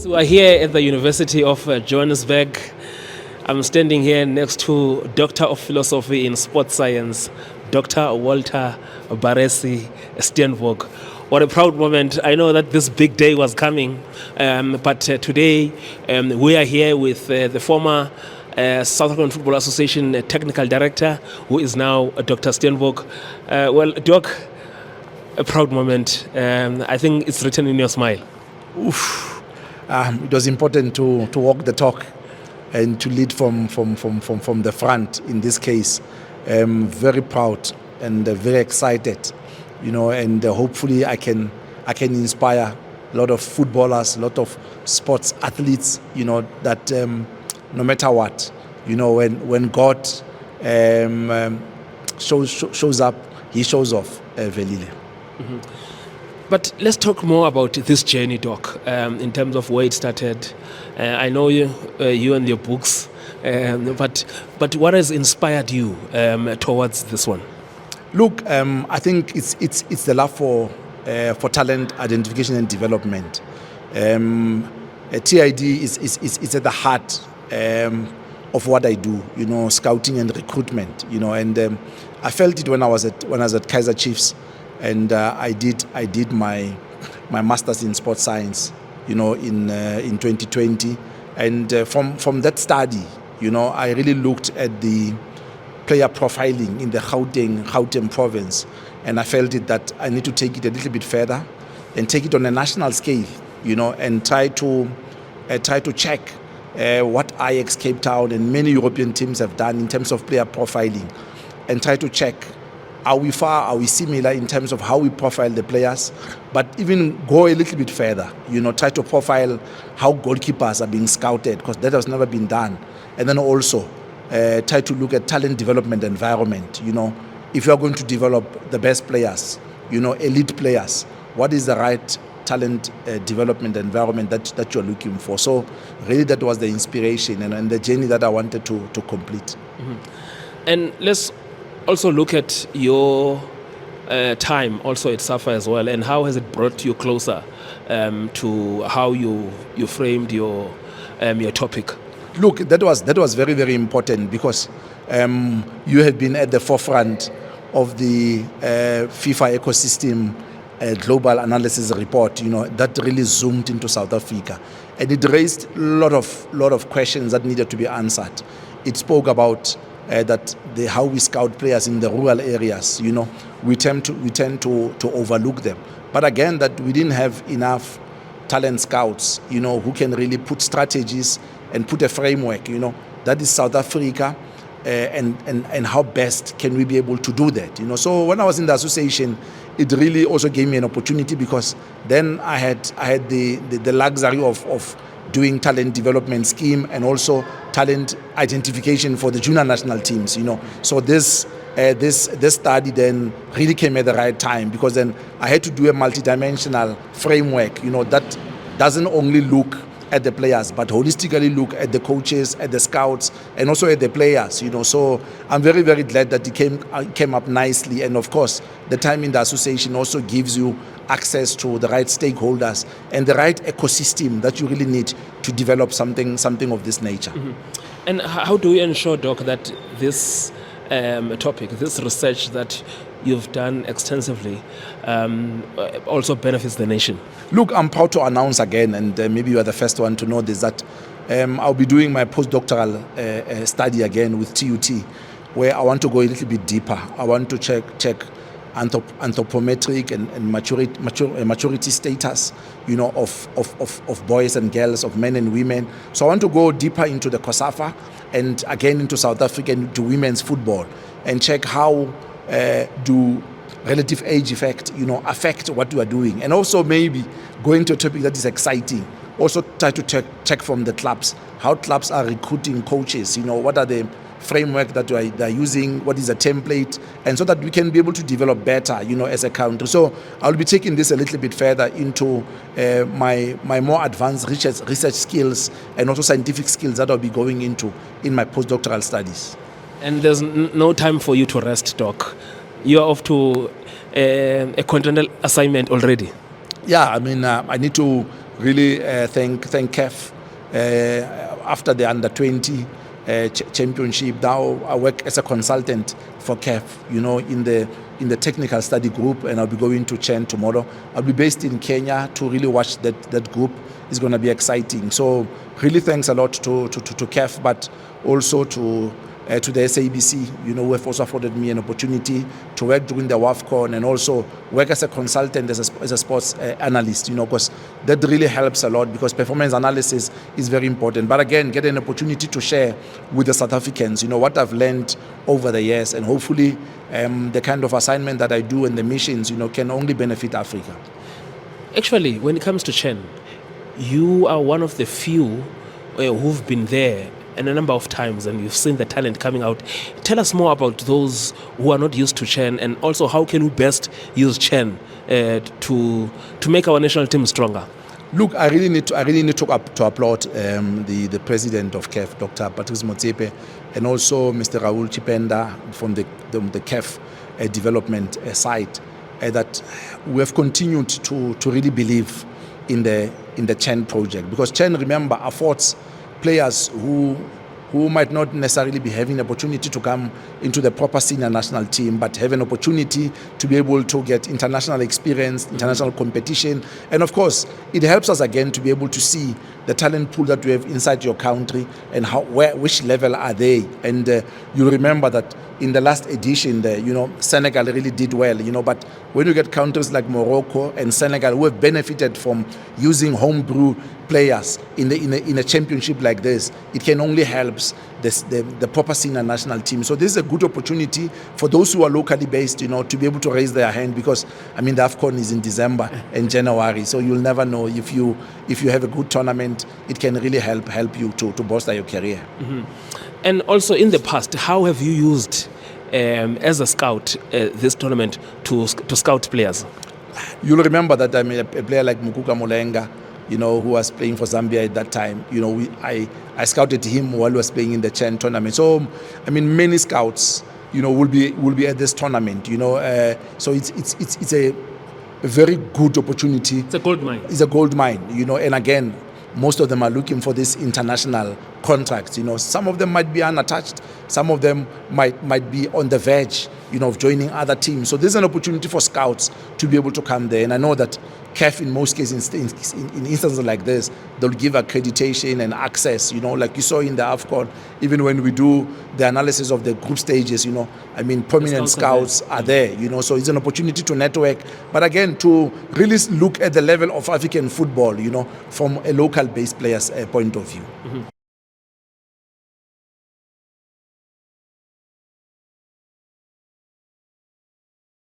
So we're here at the University of Johannesburg. I'm standing here next to Doctor of Philosophy in Sports Science, Dr. Walter Baresi Steenbok. What a proud moment. I know that this big day was coming, but today we are here with the former South African Football Association Technical Director, who is now Dr. Steenbok. Well, Doc, a proud moment. I think it's written in your smile. Oof. It was important to walk the talk and to lead from the front in this case. Very proud and very excited, and hopefully I can inspire a lot of footballers, a lot of sports athletes, that no matter what, when God shows up, he shows off, Velile. Mm-hmm. But let's talk more about this journey, Doc, in terms of where it started. I know you and your books, but what has inspired you towards this one? Look, I think it's the love for talent identification and development. TID is at the heart of what I do, scouting and recruitment, and I felt it when I was at Kaizer Chiefs. And I did my master's in sports science, in 2020. And from that study, I really looked at the player profiling in the Gauteng province, and I felt it that I need to take it a little bit further and take it on a national scale, and try to check what Ajax, Cape Town, and many European teams have done in terms of player profiling, and try to check. Are we far? Are we similar in terms of how we profile the players? But even go a little bit further, try to profile how goalkeepers are being scouted, because that has never been done. And then also try to look at talent development environment. If you are going to develop the best players, elite players, what is the right talent development environment that you're looking for? So really that was the inspiration and the journey that I wanted to complete. Mm-hmm. And let's also look at your time also at SAFA as well, and how has it brought you closer to how you framed your topic? Look, that was very, very important, because you have been at the forefront of the FIFA ecosystem global analysis report, that really zoomed into South Africa, and it raised a lot of questions that needed to be answered. It spoke about how we scout players in the rural areas, we tend to overlook them. But again, that we didn't have enough talent scouts, who can really put strategies and put a framework, that is South Africa, and how best can we be able to do that, So when I was in the association, it really also gave me an opportunity, because then I had the luxury of doing talent development scheme and also talent identification for the junior national teams, So this study then really came at the right time, because then I had to do a multidimensional framework, that doesn't only look at the players, but holistically look at the coaches, at the scouts, and also at the players, So I'm very, very glad that it came up nicely. And of course, the time in the association also gives you access to the right stakeholders and the right ecosystem that you really need to develop something of this nature. Mm-hmm. And how do you ensure, Doc, that this topic, this research that you've done extensively, also benefits the nation? Look, I'm proud to announce again, and maybe you are the first one to know this, that I'll be doing my postdoctoral study again with TUT, where I want to go a little bit deeper. I want to check anthropometric and maturity status, of boys and girls, of men and women. So I want to go deeper into the COSAFA and again into South Africa, into women's football, and check how do relative age affect what you are doing, and also maybe go into a topic that is exciting. Also try to check from the clubs how clubs are recruiting coaches. What are the framework that they're using, what is a template, and so that we can be able to develop better, as a country. So I'll be taking this a little bit further into my more advanced research skills and also scientific skills that I'll be going into in my postdoctoral studies. And there's no time for you to rest, Doc. You're off to a continental assignment already. Yeah, I mean, I need to really thank CAF after the under-20 championship. Now I work as a consultant for CAF, in the technical study group, and I'll be going to CHAN tomorrow. I'll be based in Kenya to really watch that group. It's going to be exciting. So really thanks a lot to CAF, but also to the SABC, who have also afforded me an opportunity to work during the WAFCON and also work as a consultant, as a sports analyst, because that really helps a lot, because performance analysis is very important. But again, get an opportunity to share with the South Africans, what I've learned over the years, and hopefully the kind of assignment that I do and the missions, can only benefit Africa. Actually, when it comes to CHAN, you are one of the few who've been there and a number of times, and you've seen the talent coming out. Tell us more about those who are not used to CHAN, and also how can we best use CHAN to make our national team stronger. Look, I really need to applaud the president of CAF, Dr. Patrice Motsepe, and also Mr. Raoul Chipenda from the CAF development side, that we have continued to really believe in the CHAN project, because CHAN, remember, affords players who might not necessarily be having the opportunity to come into the proper senior national team, but have an opportunity to be able to get international experience, international competition. And of course, it helps us again to be able to see the talent pool that we have inside your country and which level are they. And you'll remember that in the last edition, Senegal really did well, but when you get countries like Morocco and Senegal who have benefited from using homebrew players in a championship like this, it can only help the proper senior national team. So this is a good opportunity for those who are locally based, to be able to raise their hand, because the AFCON is in December and January, so you'll never know if you have a good tournament, it can really help you to bolster your career. Mm-hmm. And also in the past, how have you used as a scout this tournament to scout players? You'll remember that a player like Mukuka Molenga, who was playing for Zambia at that time. I scouted him while he was playing in the CHAN tournament. So many scouts will be at this tournament. So it's a very good opportunity. It's a gold mine. It's a gold mine. And again, most of them are looking for this international contracts. Some of them might be unattached. Some of them might be on the verge, of joining other teams. So there's an opportunity for scouts to be able to come there. And I know that CAF, in most cases, in instances like this, they'll give accreditation and access, like you saw in the AFCON. Even when we do the analysis of the group stages, prominent scouts are there, so it's an opportunity to network. But again, to really look at the level of African football, from a local-based player's point of view. Mm-hmm.